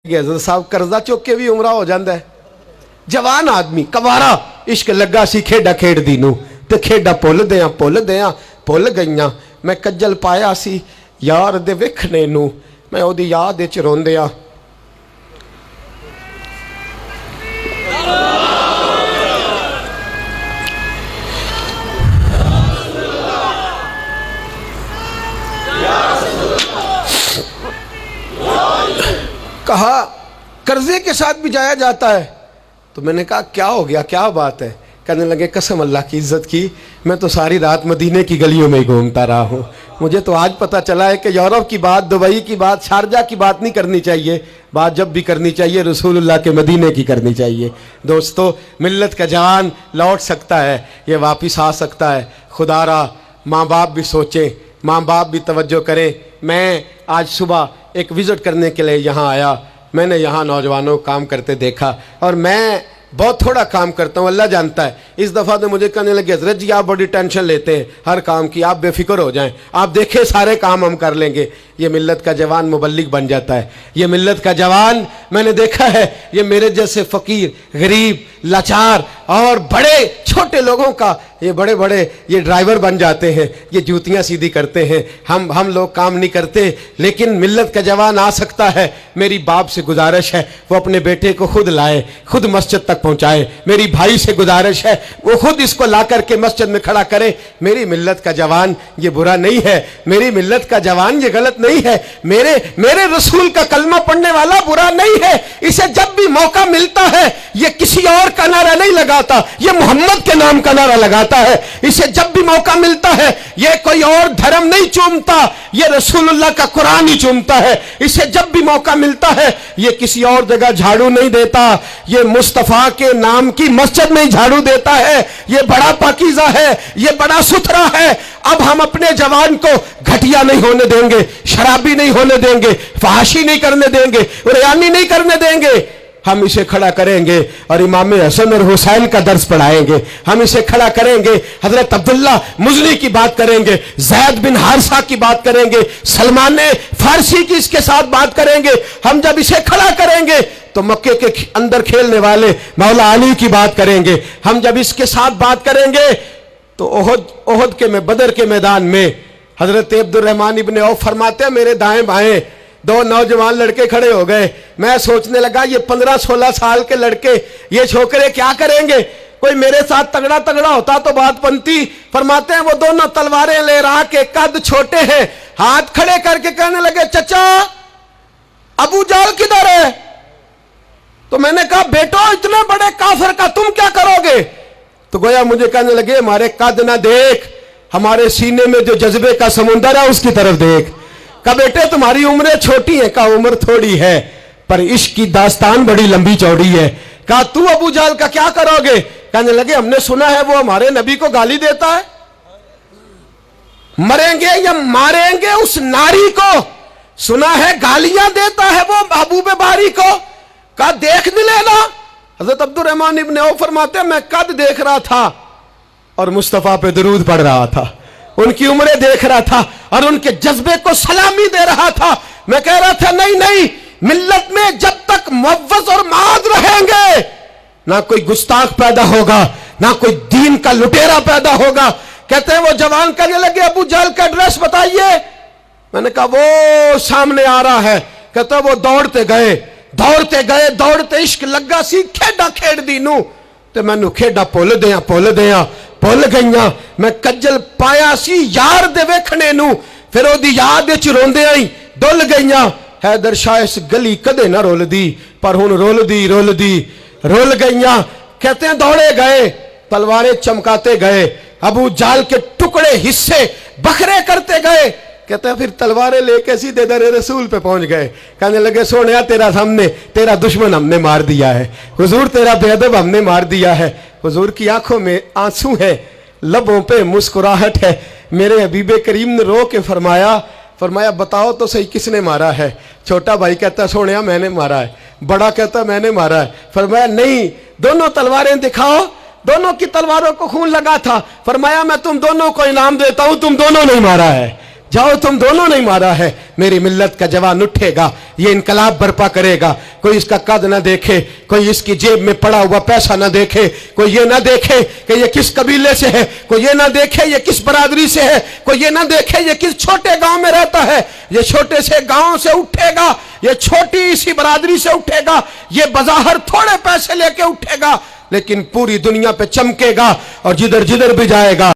साहब कर्जा चुक के भी उमरा हो जाता है। जवान आदमी कवारा इश्क लगा सी खेडा खेडदी नू ते खेडा भुल गईयां। मैं कज्जल पाया सी यार दे वेखने नू, मैं ओदी याद विच रोंदिया। कहा कर्जे के साथ भी जाया जाता है। तो मैंने कहा क्या हो गया, क्या बात है? कहने लगे कसम अल्लाह की इज्जत की, मैं तो सारी रात मदीने की गलियों में ही घूमता रहा हूँ। मुझे तो आज पता चला है कि यूरोप की बात, दुबई की बात, शारजा की बात नहीं करनी चाहिए। बात जब भी करनी चाहिए रसूलुल्लाह के मदीने की करनी चाहिए। दोस्तों, मिल्लत का जवान लौट सकता है, ये वापिस आ सकता है। खुदारा माँ बाप भी सोचें, माँ बाप भी तवज्जो करें। मैं आज सुबह एक विज़िट करने के लिए यहाँ आया। मैंने यहाँ नौजवानों को काम करते देखा और मैं बहुत थोड़ा काम करता हूँ, अल्लाह जानता है। इस दफ़ा तो मुझे कहने लगे हज़रत जी आप बड़ी टेंशन लेते हैं हर काम की, आप बेफिक्र हो जाएं, आप देखें सारे काम हम कर लेंगे। ये मिल्लत का जवान मुबल्लिग बन जाता है। ये मिल्लत का जवान मैंने देखा है, ये मेरे जैसे फ़कीर, गरीब, लाचार और बड़े छोटे लोगों का ये बड़े बड़े ये ड्राइवर बन जाते हैं, ये जूतियाँ सीधी करते हैं। हम लोग काम नहीं करते, लेकिन मिल्लत का जवान आ सकता है। मेरी बाप से गुजारिश है वो अपने बेटे को खुद लाए, खुद मस्जिद तक पहुँचाए। मेरी भाई से गुजारिश है वो खुद इसको ला करके मस्जिद में खड़ा करे। मेरी मिल्लत का जवान ये बुरा नहीं है, मेरी मिल्लत का जवान ये गलत नहीं है, मेरे रसूल का कलमा पढ़ने वाला बुरा नहीं है। इसे जब भी मौका मिलता है ये किसी और का नारा नहीं लगाता, ये मोहम्मद के नाम का नारा लगाता है। इसे जब भी मौका मिलता है ये कोई और धर्म नहीं चूमता, ये रसूलुल्लाह का कुरान ही चूमता है। इसे जब भी मौका मिलता है ये किसी और जगह झाड़ू नहीं देता, ये मुस्तफा के नाम की मस्जिद में ही झाड़ू देता है। ये बड़ा पाकीज़ा है, ये बड़ा सुथरा है। अब हम अपने जवान को घटिया नहीं होने देंगे, शराबी नहीं होने देंगे, फहाशी नहीं करने देंगे, रियानी नहीं करने देंगे। हम इसे खड़ा करेंगे और इमाम हसन और हुसैन का दर्स पढ़ाएंगे। हम इसे खड़ा करेंगे, हजरत अब्दुल्ला मुजनी की बात करेंगे, ज़ैद बिन हारिसा की बात करेंगे, सलमान फारसी की इसके साथ बात करेंगे। हम जब इसे खड़ा करेंगे तो मक्के के अंदर खेलने वाले मौला अली की बात करेंगे। हम जब इसके साथ बात करेंगे तो ओहद के में बदर के मैदान में हजरत अब्दुर्रहमान इब्ने औफ फरमाते हैं मेरे दाएं बाएं दो नौजवान लड़के खड़े हो गए। मैं सोचने लगा ये 15-16 साल के लड़के, ये छोकरे क्या करेंगे? कोई मेरे साथ तगड़ा तगड़ा होता तो बात बनती। फरमाते हैं वो दोनों तलवारें ले रहा के कद छोटे हैं, हाथ खड़े करके कहने लगे चचा अबू जाल किधर है? तो मैंने कहा बेटो इतने बड़े काफिर का तुम क्या करोगे? तो गोया मुझे कहने लगे हमारे कद ना देख, हमारे सीने में जो जज्बे का समुंदर है उसकी तरफ देख। कहा बेटे तुम्हारी उम्रें छोटी है? कहा उम्र थोड़ी है पर इश्क की दास्तान बड़ी लंबी चौड़ी है। कहा तू अबू जाल का क्या करोगे? कहने लगे हमने सुना है वो हमारे नबी को गाली देता है, मरेंगे या मारेंगे उस नारी को, सुना है गालियां देता है वो महबूब बारी को। कहा देख नहीं लेना? हजरत अब्दुर्रहमान इब्ने औफ फरमाते हैं मैं कद देख रहा था और मुस्तफा पे दरूद पढ़ रहा था, उनकी उम्रें देख रहा था और उनके जज्बे को सलामी दे रहा था। मैं कह रहा था नहीं नहीं, मिल्लत में जब तक मुअव्वज़ और माद रहेंगे ना कोई गुस्ताख पैदा होगा, ना कोई दीन का लुटेरा पैदा होगा। कहते हैं वो जवान कहने लगे अबू जहल का एड्रेस बताइए। मैंने कहा वो सामने आ रहा है। कहते वो दौड़ते गए दौड़ते इश्क लगा सी खेडा खेड दी नू ते मैनू खेडा भुल गईयां। मैं कज्जल पाया सी यार दे वेखने नू, फिर ओदी याद विच रोंदे आई डुल गईयां। हैदर शाह इस गली कदे ना रुलदी पर हुण रुल गईयां। कहते हैं दौड़े गए, तलवारें चमकाते गए, अबू जाल के टुकड़े हिस्से बखरे करते गए। कहते हैं फिर तलवारें लेके सीधे दर रसूल पे पहुंच गए। कहने लगे सोनिया तेरा सामने तेरा दुश्मन हमने मार दिया है, हुजूर तेरा बेअदब हमने मार दिया है। हुजूर की आंखों में आंसू है, लबों पे मुस्कुराहट है। मेरे हबीबे करीम ने रो के फरमाया बताओ तो सही किसने मारा है? छोटा भाई कहता सोनिया मैंने मारा है, बड़ा कहता मैंने मारा है। फरमाया नहीं, दोनों तलवारें दिखाओ, दोनों की तलवारों को खून लगा था। फरमाया मैं तुम दोनों को इनाम देता हूं, तुम दोनों ने मारा है। जाओ तुम दोनों ने मारा है, मेरी मिल्लत का जवान उठेगा, ये इनकलाब बर्पा करेगा। कोई इसका कद ना देखे, कोई इसकी जेब में पड़ा हुआ पैसा ना देखे, कोई ये ना देखे कि ये किस कबीले से है, कोई ये ना देखे ये किस बरादरी से है, कोई ये ना देखे ये किस छोटे गांव में रहता है। ये छोटे से गांव से उठेगा, ये छोटी सी बरादरी से उठेगा, ये बज़ाहिर थोड़े पैसे लेके उठेगा, लेकिन पूरी दुनिया पे चमकेगा और जिधर जिधर भी जाएगा